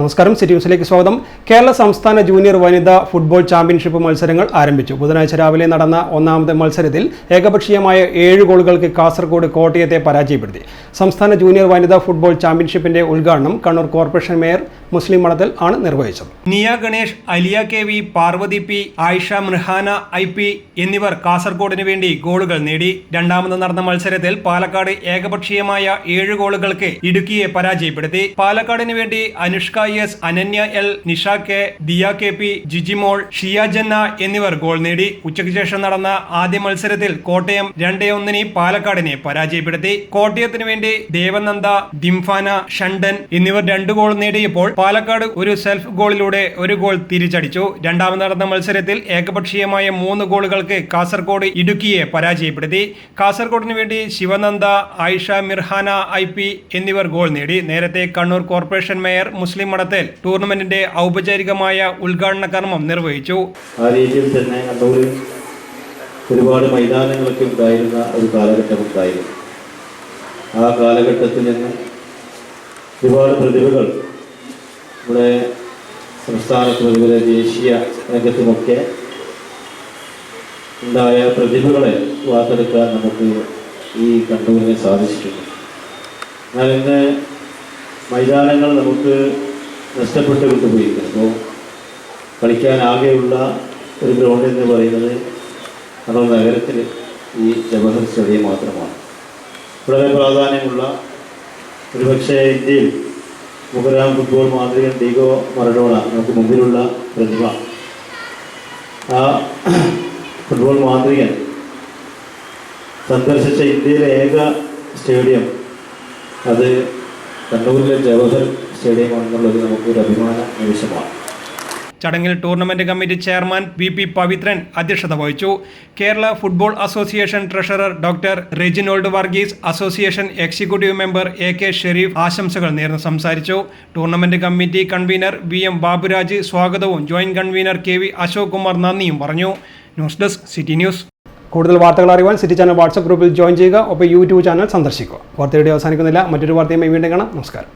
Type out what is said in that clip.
നമസ്കാരം, സിറ്റി ന്യൂസിലേക്ക് സ്വാഗതം. കേരള സംസ്ഥാന ജൂനിയർ വനിതാ ഫുട്ബോൾ ചാമ്പ്യൻഷിപ്പ് മത്സരങ്ങൾ ആരംഭിച്ചു. ബുധനാഴ്ച രാവിലെ നടന്ന ഒന്നാമത്തെ മത്സരത്തിൽ ഏകപക്ഷീയമായ 7 ഗോളുകൾക്ക് കാസർഗോഡ് കോട്ടയത്തെ പരാജയപ്പെടുത്തി. സംസ്ഥാന ജൂനിയർ വനിതാ ഫുട്ബോൾ ചാമ്പ്യൻഷിപ്പിന്റെ ഉദ്ഘാടനം കണ്ണൂർ കോർപ്പറേഷൻ മേയർ മുസ്ലിം മഠത്തിൽ ആണ് നിർവഹിച്ചത്. നിയ ഗണേഷ്, അലിയ കെ.വി, പാർവതി പി, ആയിഷ മിർഹാന ഐ.പി എന്നിവർ കാസർഗോഡിന് വേണ്ടി ഗോളുകൾ നേടി. രണ്ടാമത് നടന്ന മത്സരത്തിൽ പാലക്കാട് ഏകപക്ഷീയമായ 7 ഗോളുകൾക്ക് ഇടുക്കിയെ പരാജയപ്പെടുത്തി. പാലക്കാടിന് വേണ്ടി Anushka S, Ananya L, Nisha K, Diya K P, Jijimol, Shiya Janna എന്നിവർ ഗോൾ നേടി. ഉച്ചയ്ക്ക് ശേഷം നടന്ന ആദ്യ മത്സരത്തിൽ കോട്ടയം 2-1 പാലക്കാടിനെ പരാജയപ്പെടുത്തി. കോട്ടയത്തിന് വേണ്ടി ദേവനന്ദ, ദിംഫാന, ഷണ്ടൻ എന്നിവർ 2 ഗോൾ നേടിയപ്പോൾ പാലക്കാട് ഒരു സെൽഫ് ഗോളിലൂടെ 1 ഗോൾ തിരിച്ചടിച്ചു. രണ്ടാമത് നടന്ന മത്സരത്തിൽ ഏകപക്ഷീയമായ 3 ഗോളുകൾക്ക് കാസർഗോഡ് ഇടുക്കിയെ പരാജയപ്പെടുത്തി. കാസർഗോഡിന് വേണ്ടി ശിവനന്ദ, ആയിഷ മിർഹാന ഐ.പി എന്നിവർ ഗോൾ നേടി. നേരത്തെ കണ്ണൂർ കോർപ്പറേഷൻ മേയർ മുസ്ലിം മഠത്തിൽ ടൂർണമെന്റിന്റെ ഔപചാരികമായ ഉദ്ഘാടന കർമ്മം നിർവഹിച്ചു. ആ രീതിയിൽ തന്നെ കണ്ണൂരിൽ ഒരുപാട് മൈതാനങ്ങളൊക്കെ ഉണ്ടായിരുന്ന ഒരു കാലഘട്ടം ഉണ്ടായിരുന്നു. ആ കാലഘട്ടത്തിൽ നിന്ന് ഒരുപാട് പ്രതിഭകൾ നമ്മുടെ സംസ്ഥാനത്തും അതുപോലെ ദേശീയ രംഗത്തുമൊക്കെ ഉണ്ടായ പ്രതിഭകളെ വാർത്തെടുക്കാൻ നമുക്ക് ഈ കണ്ണൂരിനെ സാധിച്ചിട്ടുണ്ട്. എന്നാൽ ഇന്ന് മൈതാനങ്ങൾ നമുക്ക് നഷ്ടപ്പെട്ട് വിട്ടുപോയിരിക്കുന്നു. അപ്പോൾ കളിക്കാനാകെയുള്ള ഒരു ഗ്രൗണ്ട് എന്ന് പറയുന്നത് കണ്ണൂർ നഗരത്തിൽ ഈ ജവഹർ സ്റ്റേഡിയം മാത്രമാണ്. വളരെ പ്രാധാന്യമുള്ള ഒരുപക്ഷെ ഇന്ത്യയിൽ മുഖരാം ഫുട്ബോൾ മാന്ത്രികൻ ഡീഗോ മറഡോണ നമുക്ക് മുമ്പിലുള്ള പ്രതിഭ. ആ ഫുട്ബോൾ മാന്ത്രികൻ സന്ദർശിച്ച ഇന്ത്യയിലെ ഏക സ്റ്റേഡിയം അത് കണ്ണൂരിലെ ജവഹർ സ്റ്റേഡിയമാണെന്നുള്ളത് നമുക്കൊരു അഭിമാന നിമിഷമാണ്. ചടങ്ങിൽ tournament committee chairman V P. Pavithran അധ്യക്ഷത വഹിച്ചു. Kerala football association treasurer doctor Reginald Varghese, association executive member A K. Sharif ആശംസകൾ നേർന്ന് സംസാരിച്ചു. Tournament committee convener V M. Baburaj സ്വാഗതവും joint convener K V. Ashok Kumar നന്ദിയും പറഞ്ഞു. News desk, city news. കൂടുതൽ വാർത്തകൾ അറിയുവാൻ സിറ്റി ചാനൽ വാട്സ്ആപ്പ് ഗ്രൂപ്പിൽ ജോയിൻ ചെയ്യുക. ഒപ്പം യൂട്യൂബ് ചാനൽ സന്ദർശിക്കുക. വാർത്തയുടെ അവസാനിക്കുന്നില്ല. മറ്റൊരു വാർത്തയുമായി വീണ്ടും കാണാം. നമസ്കാരം.